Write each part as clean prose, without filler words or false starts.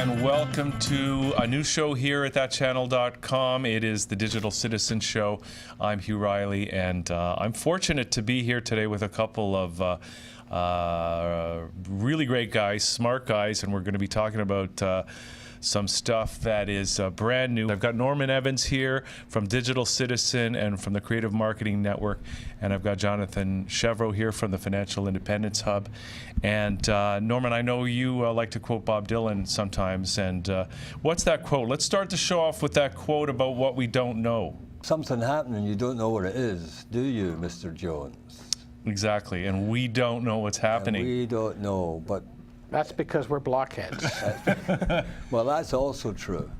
and welcome to a new show here at thatchannel.com. It is the Digital Citizen Show. I'm Hugh Riley, and I'm fortunate to be here today with a couple of really great guys, smart guys, and we're going to be talking about some stuff that is brand new. I've got Norman Evans here from Digital Citizen and from the Creative Marketing Network, and I've got Jonathan Chevreau here from the Financial Independence Hub. And Norman, I know you like to quote Bob Dylan sometimes, and what's that quote? Let's start the show off with that quote about what we don't know. Something happened and you don't know what it is, do you, Mr. Jones? Exactly, and we don't know what's happening. And we don't know, but that's because we're blockheads. well, that's also true.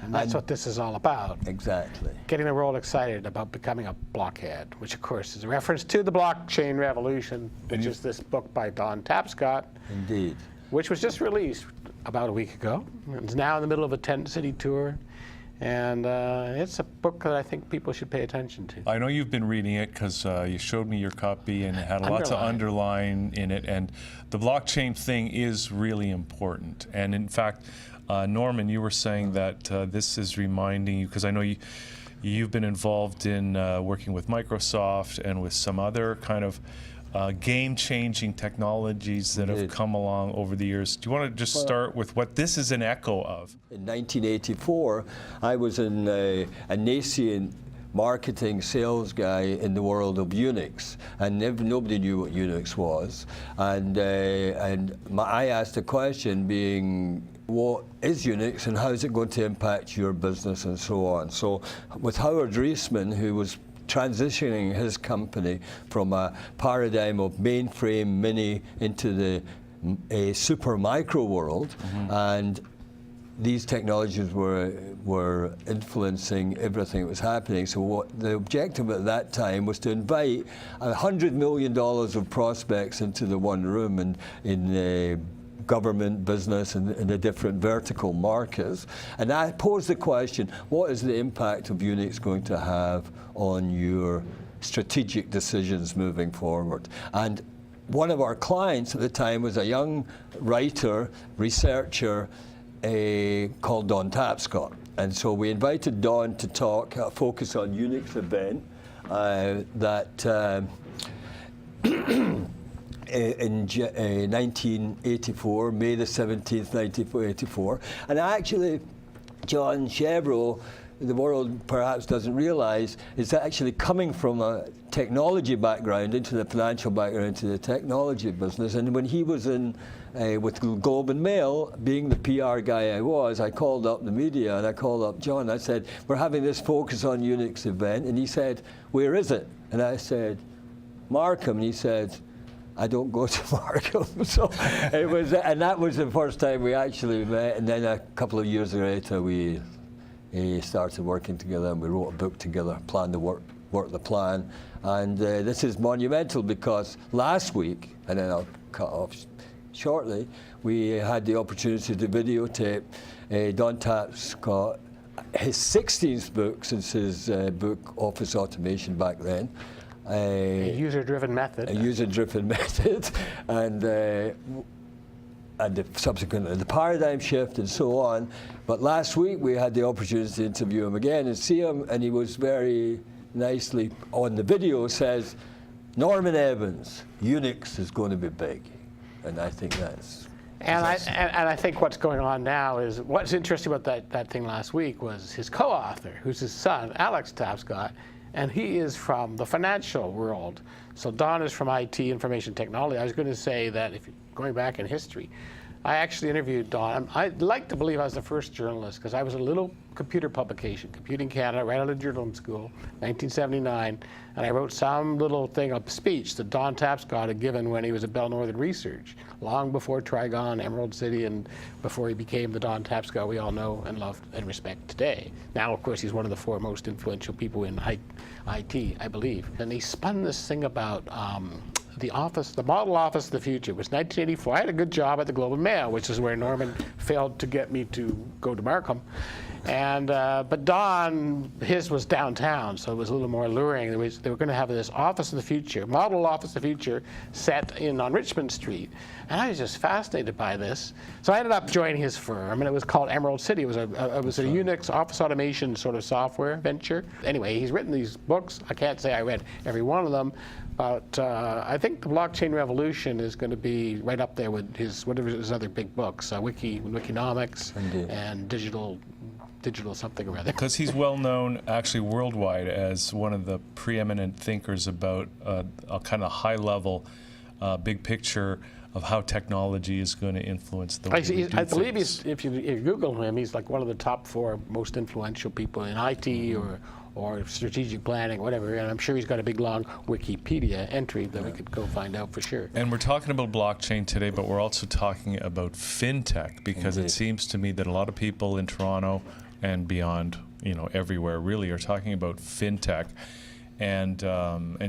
And that's what this is all about. Exactly. Getting the world excited about becoming a blockhead, which of course is a reference to the blockchain revolution, which is this book by Don Tapscott. Indeed. Which was just released about a week ago. It's now in the middle of a 10-city tour. And it's a book that I think people should pay attention to. I know you've been reading it because you showed me your copy and it had lots of underline in it. And the blockchain thing is really important. And in fact, Norman, you were saying that this is reminding you, because I know you've been involved in working with Microsoft and with some other kind of game-changing technologies that have come along over the years. Do you want to just start with what this is an echo of? In 1984, I was a nascent marketing sales guy in the world of Unix, and nobody knew what Unix was. And I asked a question being, what is Unix and how is it going to impact your business and so on? So with Howard Reisman, who was transitioning his company from a paradigm of mainframe mini into a super micro world, and these technologies were influencing everything that was happening. So what the objective at that time was to invite $100 million of prospects into the one room in government, business, and the different vertical markets. And I posed the question, what is the impact of Unix going to have on your strategic decisions moving forward? And one of our clients at the time was a young writer, researcher called Don Tapscott. And so we invited Don to talk, a Focus on Unix event that in 1984, May the 17th, 1984. And actually, John Chevreau, the world perhaps doesn't realize, is actually coming from a technology background into the financial background, into the technology business. And when he was in with Globe and Mail, being the PR guy I was, I called up the media and I called up John. I said, we're having this Focus on Unix event. And he said, where is it? And I said, Markham. And he said, I don't go to Markham. So it was, and that was the first time we actually met. And then a couple of years later, we started working together, and we wrote a book together, planned to work the plan. And this is monumental because last week, and then I'll cut off shortly, we had the opportunity to videotape Don Tapscott, his 16th book since his book Office Automation back then. A user-driven method. A user-driven method, and the subsequently the paradigm shift and so on. But last week we had the opportunity to interview him again and see him, and he was very nicely on the video says, Norman Evans, Unix is going to be big, and I think that's. And I think what's going on now is, what's interesting about that thing last week was his co-author, who's his son, Alex Tapscott, and he is from the financial world. So Don is from IT, information technology. I was going to say that if going back in history, I actually interviewed Don. I'd like to believe I was the first journalist because I was a little computer publication, Computing Canada, right out of journalism school, 1979, and I wrote some little thing, a speech that Don Tapscott had given when he was at Bell Northern Research, long before Trigon, Emerald City, and before he became the Don Tapscott we all know and love and respect today. Now, of course, he's one of the four most influential people in IT, I believe. And he spun this thing about the model office of the future. It was 1984. I had a good job at the Globe and Mail, which is where Norman failed to get me to go to Markham. And but Don, his was downtown, so it was a little more alluring. They were going to have this office of the future, model office of the future, set in on Richmond Street, and I was just fascinated by this. So I ended up joining his firm, and it was called Emerald City. It was a Unix office automation sort of software venture. Anyway, he's written these books. I can't say I read every one of them, but I think the blockchain revolution is going to be right up there with whatever his other big books, Wikinomics, Indeed. and digital something or other. Because he's well known actually worldwide as one of the preeminent thinkers about a kind of high level, big picture of how technology is going to influence the way we do I believe things. if you Google him, he's like one of the top 4 most influential people in IT or strategic planning, whatever. And I'm sure he's got a big long Wikipedia entry that we could go find out for sure. And we're talking about blockchain today, but we're also talking about fintech, because Indeed. it seems to me that a lot of people in Toronto and beyond, everywhere really are talking about fintech. And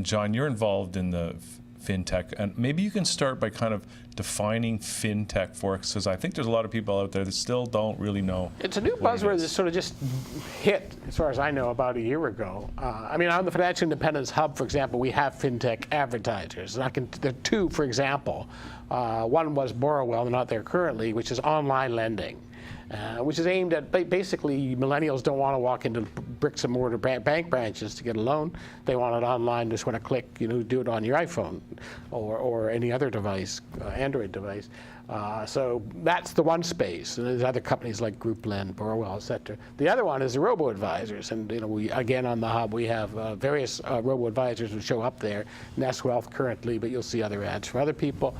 John, you're involved in the fintech, and maybe you can start by kind of defining fintech for us, because I think there's a lot of people out there that still don't really know. It's a new buzzword that sort of just hit, as far as I know, about a year ago. I mean, on the Financial Independence Hub, for example, we have fintech advertisers. And there are 2, for example. One was Borrowell, they're not there currently, which is online lending. Which is aimed at basically millennials don't want to walk into bricks and mortar bank branches to get a loan. They want it online, just want to click, do it on your iPhone or any other device, Android device. So that's the one space. And there's other companies like GroupLend, Borrowell, et cetera. The other one is the robo-advisors. And we again on the hub we have various robo-advisors who show up there. Nest Wealth currently, but you'll see other ads for other people.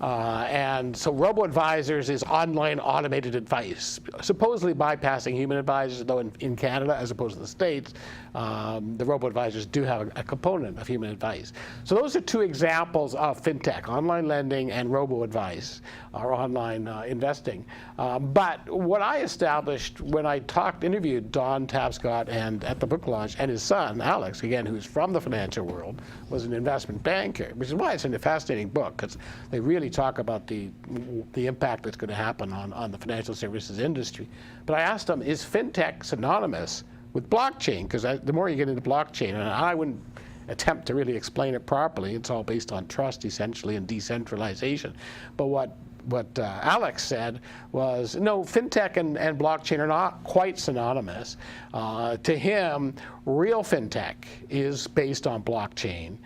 And so robo-advisors is online automated advice, supposedly bypassing human advisors, though in Canada, as opposed to the States, the robo-advisors do have a component of human advice. So those are 2 examples of fintech, online lending and robo-advice, or online investing. But what I established when I interviewed Don Tapscott and at the book launch, and his son, Alex, again, who's from the financial world, was an investment banker, which is why it's a fascinating book, because they really talk about the impact that's going to happen on the financial services industry. But I asked them, is fintech synonymous with blockchain? Because the more you get into blockchain, and I wouldn't attempt to really explain it properly, it's all based on trust essentially and decentralization. But what Alex said was, no, fintech and blockchain are not quite synonymous. To him, real fintech is based on blockchain.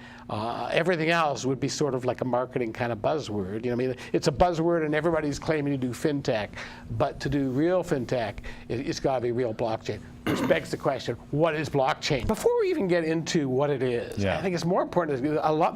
Everything else would be sort of like a marketing kind of buzzword. I mean, it's a buzzword and everybody's claiming to do fintech, but to do real fintech, it's got to be real blockchain. Which begs the question, what is blockchain? Before we even get into what it is, I think it's more important.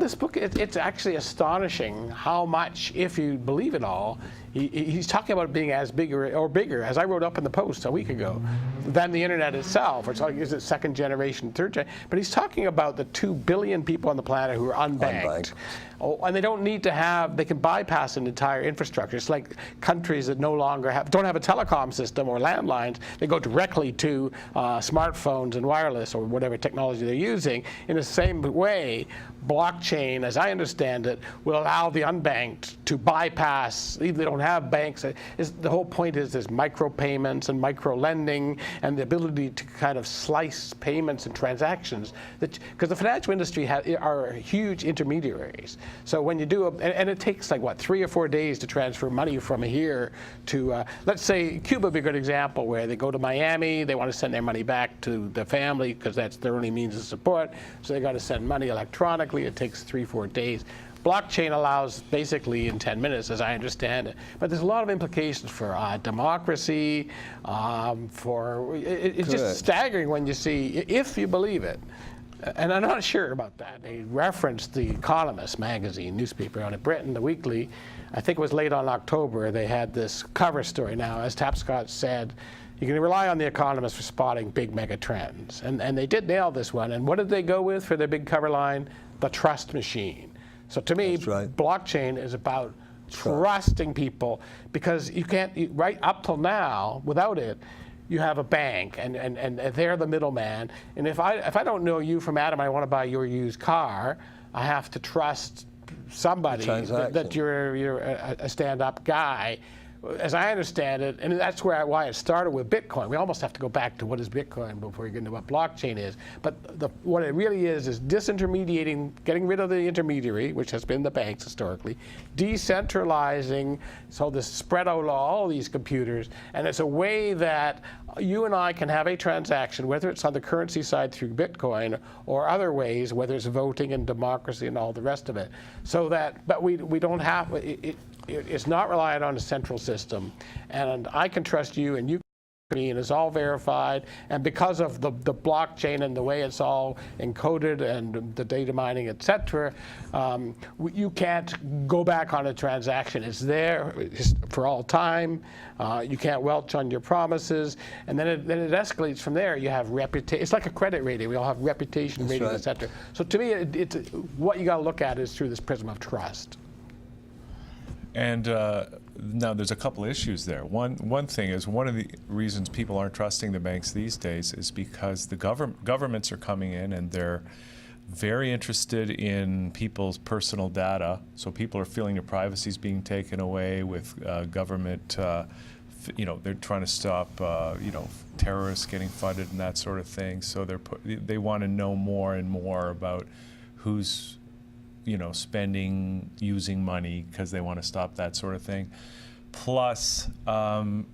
This book, it's actually astonishing how much, if you believe it all, he's talking about it being as big or bigger, as I wrote up in the Post a week ago, than the internet itself. It's like, is it 2nd generation, 3rd generation? But he's talking about the 2 billion people on the planet who are unbanked. And they don't need to they can bypass an entire infrastructure. It's like countries that no longer don't have a telecom system or landlines. They go directly to smartphones and wireless or whatever technology they're using. In the same way, blockchain, as I understand it, will allow the unbanked to bypass, even if they don't have banks. The whole point is there's micropayments and micro-lending and the ability to kind of slice payments and transactions. Because the financial industry are huge intermediaries. So when you do, and it takes like, 3 or 4 days to transfer money from here to, let's say, Cuba would be a good example, where they go to Miami, they want to send their money back to their family because that's their only means of support, so they got to send money electronically. It takes 3-4 days. Blockchain allows basically in 10 minutes, as I understand it. But there's a lot of implications for democracy, it's just staggering when you see, if you believe it. And I'm not sure about that. They referenced The Economist magazine, newspaper out of Britain, the weekly. I think it was late on October. They had this cover story. Now, as Tapscott said, you can rely on The Economist for spotting big mega trends. And they did nail this one. And what did they go with for their big cover line? The trust machine. So to me, blockchain is about trusting people, because you can't, right up till now, without it, you have a bank, and they're the middleman. And if I don't know you from Adam, I want to buy your used car, I have to trust somebody that you're a stand-up guy. as I understand it, and that's why it started with Bitcoin. We almost have to go back to what is Bitcoin before we get into what blockchain is. But what it really is disintermediating, getting rid of the intermediary, which has been the banks historically, decentralizing, so this spread out all these computers, and it's a way that you and I can have a transaction, whether it's on the currency side through Bitcoin or other ways, whether it's voting and democracy and all the rest of it. So that, but we don't have, it's not reliant on a central system. And I can trust you and you can me, and it's all verified. And because of the blockchain and the way it's all encoded and the data mining, et cetera, you can't go back on a transaction. It's there for all time. You can't welch on your promises. And then it escalates from there. You have reputation. It's like a credit rating. We all have reputation That's rating, right. et cetera. So to me, it's what you got to look at is through this prism of trust. And now there's a couple issues there. One thing is, one of the reasons people aren't trusting the banks these days is because the governments are coming in and they're very interested in people's personal data. So people are feeling their privacy is being taken away with government. They're trying to stop terrorists getting funded and that sort of thing. So they want to know more and more about who's spending, using money, because they want to stop that sort of thing. Plus,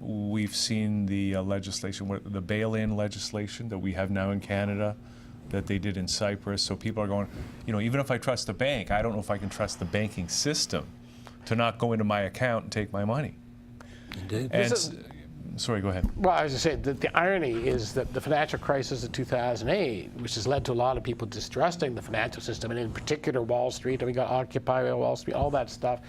we've seen the legislation, the bail-in legislation that we have now in Canada, that they did in Cyprus. So people are going, even if I trust the bank, I don't know if I can trust the banking system to not go into my account and take my money. Indeed. And sorry, go ahead. Well, I was going to say, the irony is that the financial crisis of 2008, which has led to a lot of people distrusting the financial system, and in particular Wall Street, and we got Occupy Wall Street, all that stuff.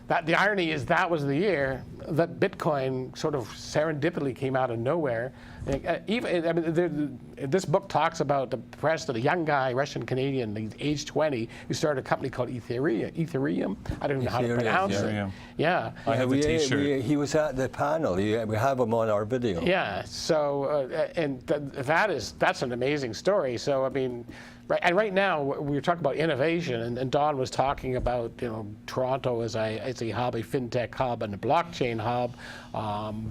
The irony is that was the year that Bitcoin sort of serendipitously came out of nowhere. This book talks about the president, a young guy, Russian-Canadian, he's age 20, who started a company called Ethereum. I don't know how to pronounce it. Yeah. I have the T-shirt. He was at the panel. We have him on our video. Yeah. So, that's an amazing story. So, right now we're talking about innovation, and Don was talking about Toronto as a hub, a fintech hub, and a blockchain hub.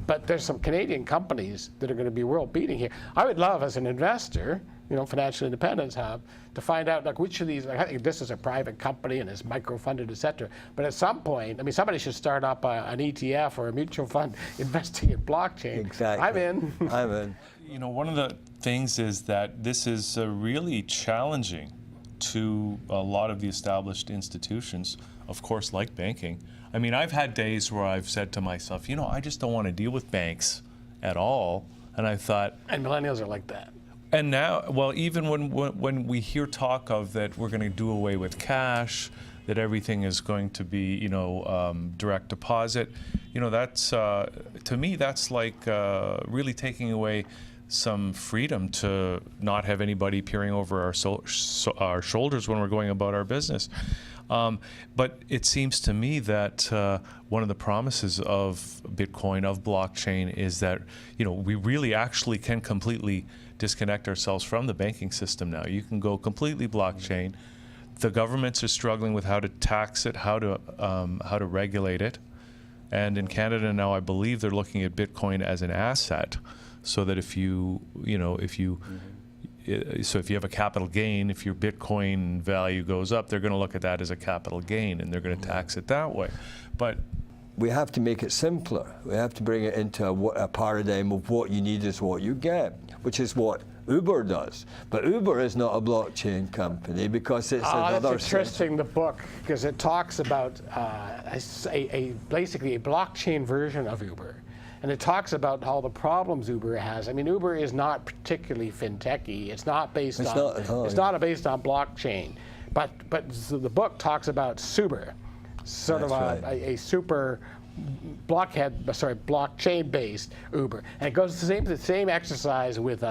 But there's some Canadian companies that are going to be world beating here. I would love, as an investor, Financial Independence Hub, to find out which of these. I think this is a private company and is micro-funded, et cetera. But at some point, somebody should start up an ETF or a mutual fund investing in blockchain. Exactly. I'm in. I'm in. One of the things is that this is really challenging to a lot of the established institutions, of course, like banking. I've had days where I've said to myself, I just don't want to deal with banks at all. And I thought... And millennials are like that. And now, well, even when we hear talk of that we're going to do away with cash, that everything is going to be, direct deposit, that's, to me, that's like really taking away some freedom to not have anybody peering over our shoulders when we're going about our business. But it seems to me that one of the promises of Bitcoin, of blockchain, is that we really actually can completely disconnect ourselves from the banking system now. You can go completely blockchain. The governments are struggling with how to tax it, how to regulate it, and in Canada now, I believe they're looking at Bitcoin as an asset, so that if you have a capital gain, if your Bitcoin value goes up, they're going to look at that as a capital gain, and they're going to tax it that way. But we have to make it simpler. We have to bring it into a paradigm of what you need is what you get, which is what Uber does. But Uber is not a blockchain company because it's another... That's interesting, the book, because it talks about basically a blockchain version of Uber. And it talks about all the problems Uber has. Uber is not particularly fintechy. It's not based on blockchain. But so the book talks about Suber, sort of a super blockchain-based Uber, and it goes the same exercise with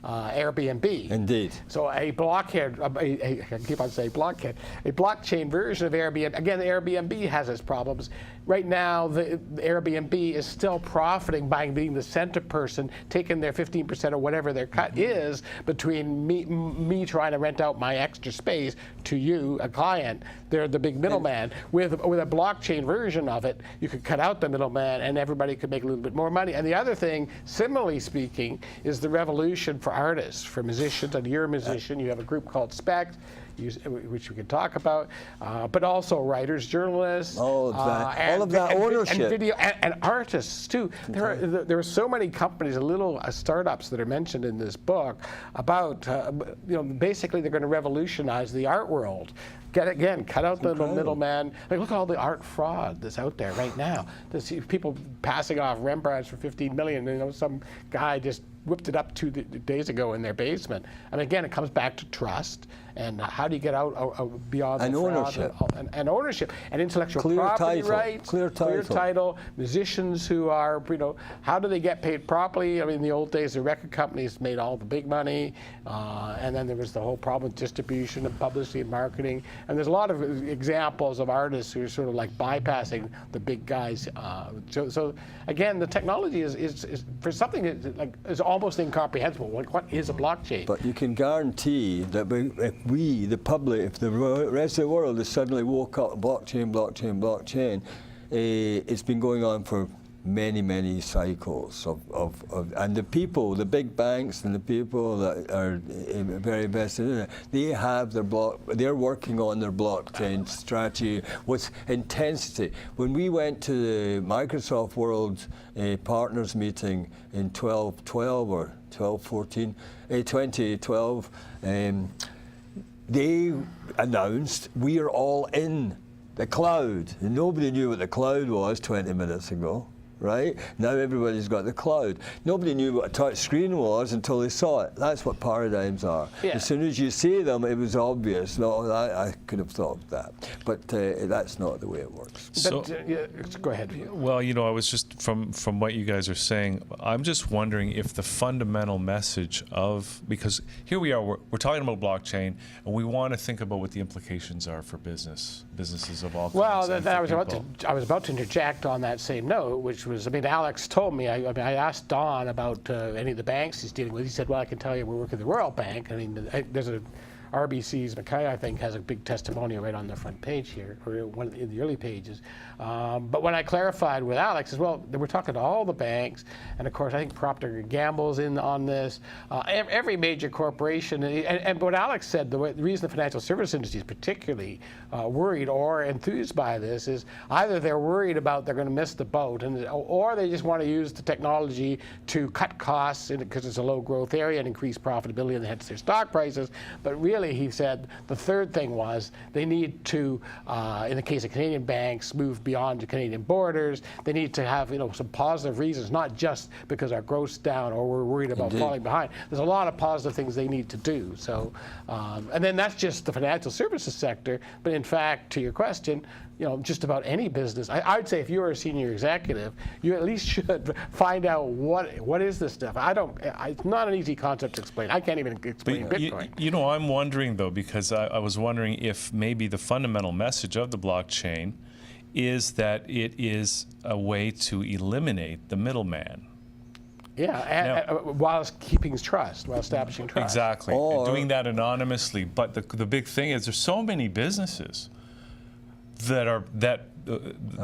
Airbnb. Indeed. So a blockhead, I keep on saying blockhead, a blockchain version of Airbnb. Again, Airbnb has its problems. right now the Airbnb is still profiting by being the center person, taking their 15% or whatever their cut is between me trying to rent out my extra space to you, a client. They're the big middleman. With a blockchain version of it, you could cut out the middleman and everybody could make a little bit more money. And the other thing, similarly speaking, is the revolution for artists, for musicians. And you're a musician. You have a group called SPECT, which we can talk about, but also writers, journalists, all of that ownership, and video, and artists too. There are so many companies, little startups that are mentioned in this book about, basically they're going to revolutionize the art world. Cut out the middleman. Like, look at all the art fraud that's out there right now. There's people passing off Rembrandts for 15 million. Some guy just whipped it up 2 days ago in their basement. And again, it comes back to trust. And how do you get out beyond the fraud and ownership and intellectual property rights, clear title, musicians who are, how do they get paid properly? I mean, in the old days, the record companies made all the big money, and then there was the whole problem with distribution and publicity and marketing. And there's a lot of examples of artists who are sort of like bypassing the big guys. So again, the technology is for something that is almost incomprehensible. What is a blockchain? But you can guarantee that if we, the public, if the rest of the world has suddenly woke up, blockchain, it's been going on for many cycles and the people, the big banks and the people that are very invested in it, they're working on their blockchain strategy with intensity. When we went to the Microsoft World Partners meeting in 2012, they announced we are all in the cloud. And nobody knew what the cloud was 20 minutes ago, right? Now everybody's got the cloud. Nobody knew what a touch screen was until they saw it. That's what paradigms are. Yeah. As soon as you see them, it was obvious. No, I could have thought that. But that's not the way it works. So, go ahead. Well, I was just, from what you guys are saying, I'm just wondering if the fundamental message because here we are, we're talking about blockchain, and we want to think about what the implications are for businesses of all kinds. Well, I was about to interject on that same note, which was, Alex told me, I asked Don about any of the banks he's dealing with. He said, well, I can tell you we're working with the Royal Bank. I mean, there's RBC's Mackay, I think, has a big testimonial right on the front page here, or one in the early pages. But when I clarified with Alex, as well, we're talking to all the banks, and of course, I think Procter & Gamble's in on this. Every major corporation, and what Alex said, the reason the financial service industry is particularly worried or enthused by this is either they're worried about they're going to miss the boat, or they just want to use the technology to cut costs because it's a low growth area and increase profitability and hence their stock prices. But really, he said, the third thing was they need to, in the case of Canadian banks, move beyond the Canadian borders. They need to have some positive reasons, not just because our growth's down or we're worried about falling behind. There's a lot of positive things they need to do. So, and then that's just the financial services sector. But in fact, to your question, just about any business, I would say if you're a senior executive, you at least should find out what is this stuff. It's not an easy concept to explain. I can't even explain Bitcoin. I'm wondering though, because I was wondering if maybe the fundamental message of the blockchain is that it is a way to eliminate the middleman. Yeah, while keeping trust, while establishing trust. Exactly, and doing that anonymously. But the big thing is there's so many businesses that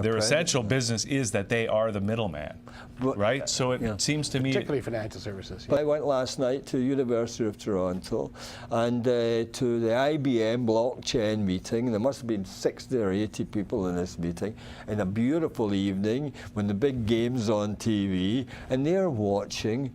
their essential business is that they are the middleman, right? So it seems to me, particularly financial services. I went last night to University of Toronto and to the IBM blockchain meeting. There must have been 60 or 80 people in this meeting, in a beautiful evening when the big game's on TV, and they're watching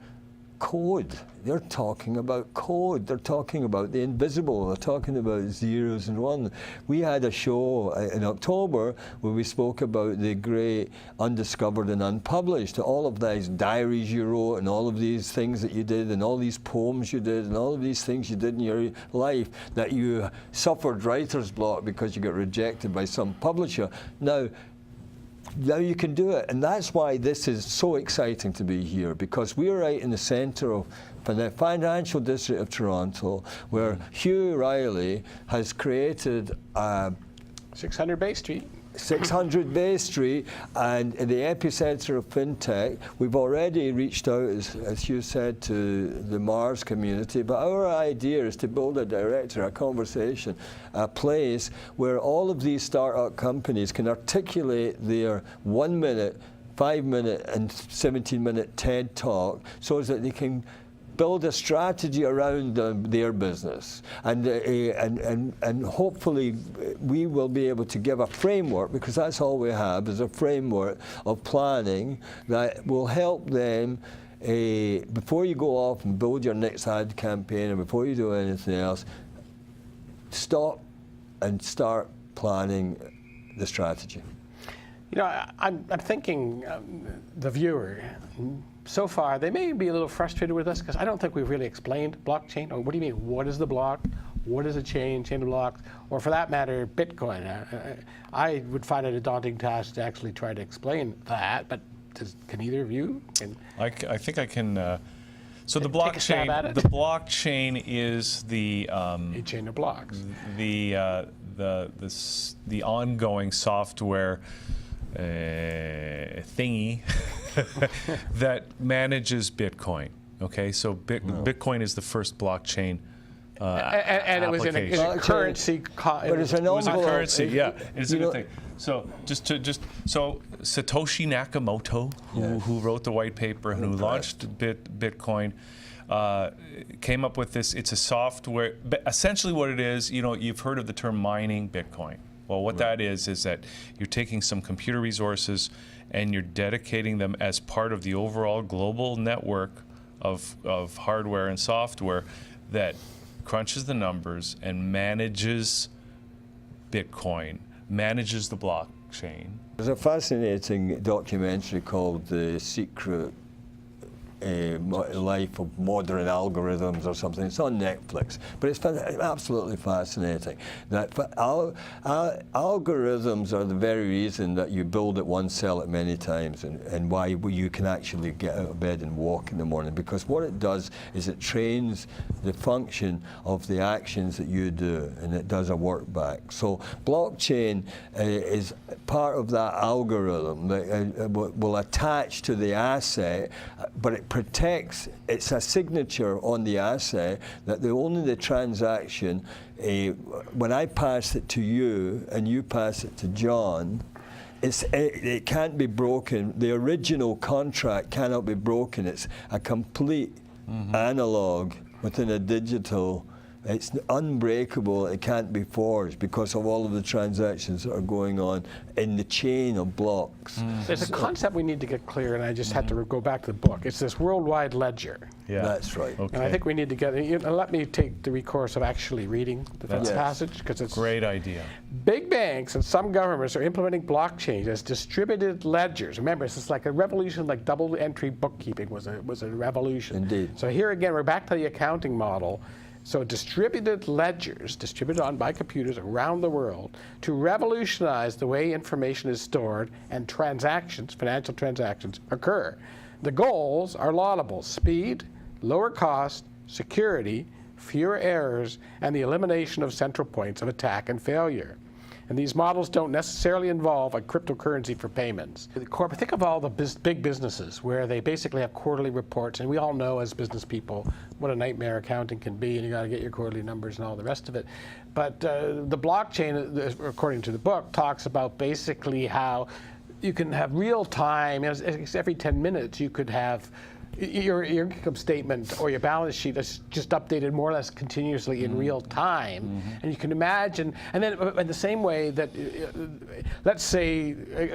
code. They're talking about code. They're talking about the invisible. They're talking about zeros and ones. We had a show in October where we spoke about the great undiscovered and unpublished. All of these diaries you wrote and all of these things that you did and all these poems you did and all of these things you did in your life that you suffered writer's block because you got rejected by some publisher. Now you can do it, and that's why this is so exciting to be here, because we're right in the centre of the financial district of Toronto, where Hugh Riley has created 600 Bay Street. 600 Bay Street and the epicenter of fintech. We've already reached out, as you said, to the Mars community, but our idea is to build a directory, a conversation, a place where all of these startup companies can articulate their 1 minute, 5 minute and 17-minute TED talk so that they can build a strategy around their business, and hopefully we will be able to give a framework, because that's all we have is a framework of planning that will help them before you go off and build your next ad campaign, and before you do anything else, stop and start planning the strategy. You know, I'm thinking the viewer, so far, they may be a little frustrated with us because I don't think we've really explained blockchain. Or what do you mean? What is the block? What is a chain of blocks? Or for that matter, Bitcoin. I would find it a daunting task to actually try to explain that, but can either of you? I think I can. So the Take a stab at blockchain, it. the blockchain is the A chain of blocks. the ongoing software thingy that manages Bitcoin. Okay, so Bitcoin is the first blockchain. And it was in a Blockchain. currency. But it's an It was a envelope. currency, yeah. It's a You know- good thing. So so Satoshi Nakamoto, who wrote the white paper and who launched Bitcoin, came up with this. It's a software. But essentially, what it is, you know, you've heard of the term mining Bitcoin. Well, what that is that you're taking some computer resources and you're dedicating them as part of the overall global network of hardware and software that crunches the numbers and manages Bitcoin, manages the blockchain. There's a fascinating documentary called The Secret Life of Modern Algorithms or something. It's on Netflix, but it's absolutely fascinating. That algorithms are the very reason that you build it once, sell it many times, and why you can actually get out of bed and walk in the morning. Because what it does is it trains the function of the actions that you do, and it does a work back. So blockchain is part of that algorithm that will attach to the asset, but it protects, it's a signature on the asset that only the transaction, when I pass it to you and you pass it to John, it can't be broken. The original contract cannot be broken. It's a complete analog within a digital. It's unbreakable. It can't be forged because of all of the transactions that are going on in the chain of blocks. There's a concept we need to get clear, and I just had to go back to the book. It's this worldwide ledger. Yeah, That's right. Okay. And I think we need to get, let me take the recourse of actually reading the That's- passage, because it's Great idea. big banks and some governments are implementing blockchains as distributed ledgers. Remember, it's like a revolution, like double entry bookkeeping was a revolution. Indeed. So here again, we're back to the accounting model. So distributed ledgers, distributed on by computers around the world, to revolutionize the way information is stored and transactions, financial transactions, occur. The goals are laudable: speed, lower cost, security, fewer errors, and the elimination of central points of attack and failure. And these models don't necessarily involve a cryptocurrency for payments. Think of all the big businesses where they basically have quarterly reports, and we all know as business people what a nightmare accounting can be, and you got to get your quarterly numbers and all the rest of it. But the blockchain, according to the book, talks about basically how you can have real time, every 10 minutes you could have your income statement or your balance sheet is just updated more or less continuously in real time. And you can imagine, and then in the same way that, let's say,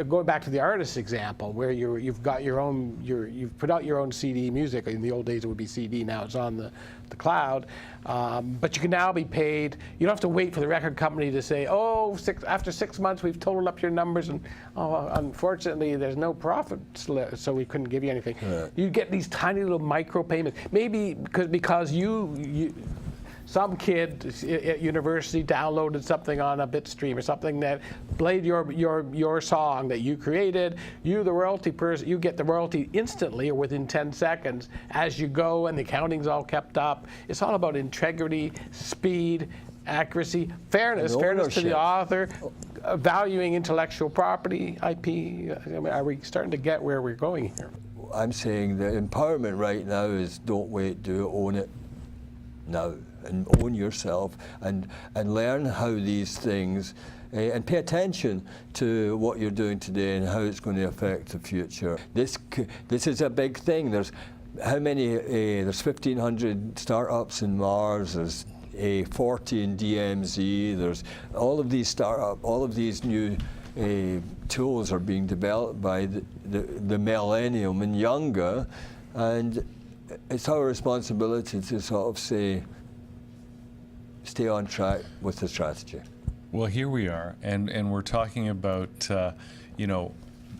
going back to the artist example, where you've got your own, you've put out your own CD music. In the old days it would be CD, now it's on the cloud. But you can now be paid. You don't have to wait for the record company to say, oh, after 6 months we've totaled up your numbers, and oh, unfortunately there's no profit, so we couldn't give you anything. You get these tiny little micro payments. Maybe because some kid at university downloaded something on a Bitstream or something that played your song that you created. You, the royalty person, you get the royalty instantly or within 10 seconds as you go, and the accounting's all kept up. It's all about integrity, speed, accuracy, fairness to the author, valuing intellectual property, IP? I mean, are we starting to get where we're going here? I'm saying the empowerment right now is don't wait, do it, own it now, and own yourself, and learn how these things, and pay attention to what you're doing today and how it's going to affect the future. This is a big thing. There's how many? There's 1,500 startups in Mars. There's 40 in DMZ. There's all of these all of these new tools are being developed by the millennium and younger, and it's our responsibility to sort of say, stay on track with the strategy. Well, here we are, and we're talking about, you know,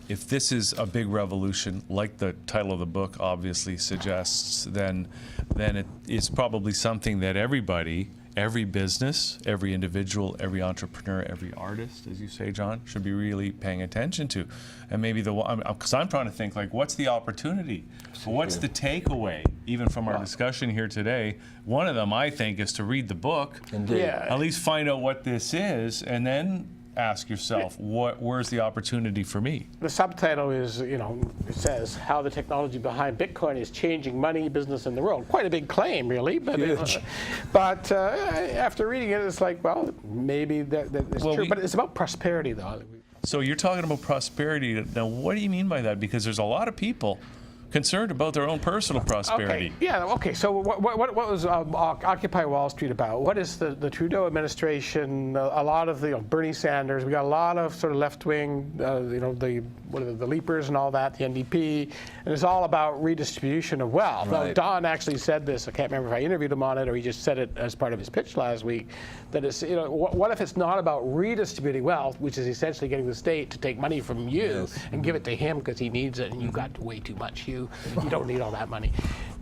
if this is a big revolution, like the title of the book obviously suggests, then it is probably something that everybody, every business, every individual, every entrepreneur, every artist, as you say, John, should be really paying attention to. And maybe because I'm trying to think, like, what's the opportunity? What's the takeaway, even from our discussion here today? One of them, I think, is to read the book, Indeed. Yeah. at least find out what this is, and then ask yourself, where's the opportunity for me? The subtitle is, you know, it says how the technology behind Bitcoin is changing money, business, and the world. Quite a big claim, really. But Huge. After reading it, it's like, well, maybe that's true. But it's about prosperity, though. So you're talking about prosperity. Now, what do you mean by that? Because there's a lot of people concerned about their own personal prosperity. Okay. Yeah. Okay. So what was Occupy Wall Street about? What is the Trudeau administration? A lot of the Bernie Sanders. We got a lot of sort of left wing. You know, the Leapers and all that. The NDP, and it's all about redistribution of wealth. Right. Now, Don actually said this. I can't remember if I interviewed him on it or he just said it as part of his pitch last week. That it's, you know, what if it's not about redistributing wealth, which is essentially getting the state to take money from you and give it to him because he needs it, and you got way too much. You don't need all that money.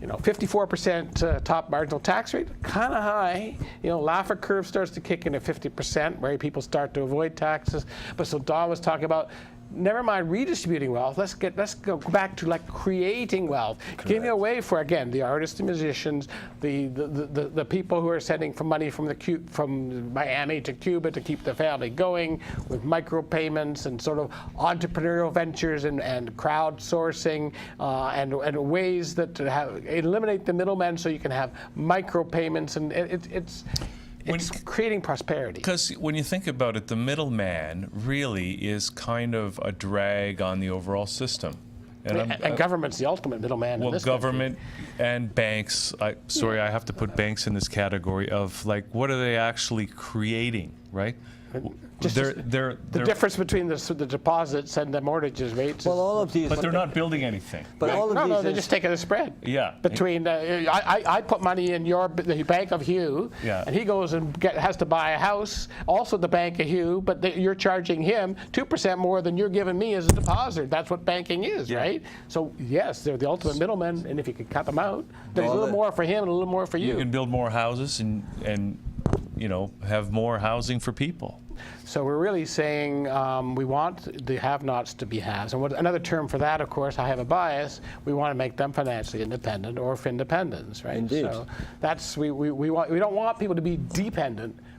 You know, 54% top marginal tax rate, kind of high. You know, Laffer curve starts to kick in at 50%, where people start to avoid taxes. But so Don was talking about, never mind redistributing wealth. Let's go back to like creating wealth, giving away for, again, the artists and musicians, the people who are sending money from Miami to Cuba to keep the family going with micropayments and sort of entrepreneurial ventures and crowdsourcing and ways that eliminate the middlemen so you can have micropayments, and it's creating prosperity. Because when you think about it, the middleman really is kind of a drag on the overall system. And government's the ultimate middleman in this government and banks, I have to put banks in this category of, like, what are they actually creating, right? Just the difference between the deposits and the mortgages rates. Well, all of these. But they're not building anything. But all of No, these they're just taking a spread. Yeah. Between I put money in the Bank of Hugh, Yeah. and he goes and has to buy a house, also the Bank of Hugh, but you're charging him 2% more than you're giving me as a depositor. That's what banking is, right? So yes, they're the ultimate middlemen, and if you could cut them out, there's a little more for him and a little more for You can build more houses and you know, have more housing for people. So we're really saying we want the have-nots to be haves. And another term for that, of course, I have a bias, we want to make them financially independent or independence, right? Indeed. So that's, we don't want people to be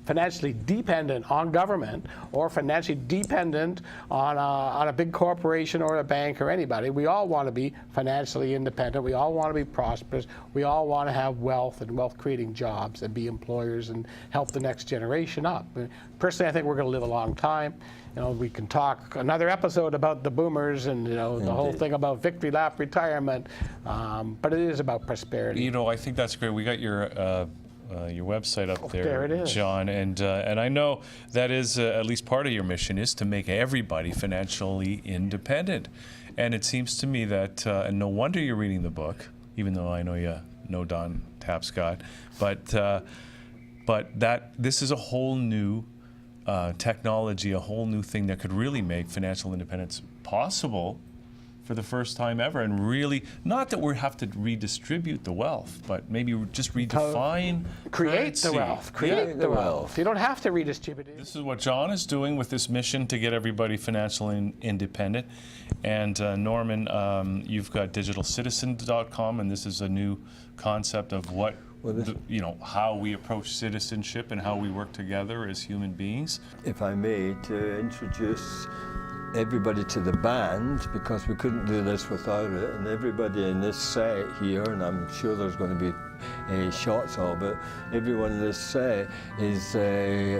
financially dependent on government or financially dependent on a big corporation or a bank or anybody. We all want to be financially independent. We all want to be prosperous. We all want to have wealth and wealth-creating jobs and be employers and help the next generation up. Personally, I think we're going to live a long time. You know, we can talk another episode about the boomers and, you know, the whole thing about victory lap retirement, but it is about prosperity. You know, I think that's great. We got your website up there, it is. John, and I know that is at least part of your mission is to make everybody financially independent. And it seems to me that, and no wonder you're reading the book, even though I know you know Don Tapscott, but that this is a whole new technology, a whole new thing that could really make financial independence possible for the first time ever, and really, not that we have to redistribute the wealth, but maybe just redefine Create the currency. wealth. Create the wealth. You don't have to redistribute it. This is what John is doing with this mission to get everybody financially independent. And Norman, you've got digitalcitizen.com, and this is a new concept of what you know, how we approach citizenship and how we work together as human beings. If I may, to introduce everybody to the band, because we couldn't do this without it, and everybody in this set here, and I'm sure there's going to be shots of it, everyone in this set is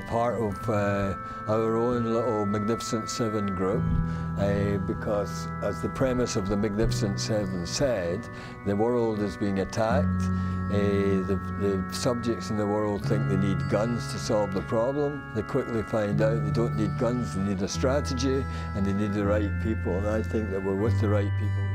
part of our own little Magnificent Seven group, because as the premise of the Magnificent Seven said, the world is being attacked. The subjects in the world think they need guns to solve the problem. They quickly find out they don't need guns, they need a strategy, and they need the right people. And I think that we're with the right people.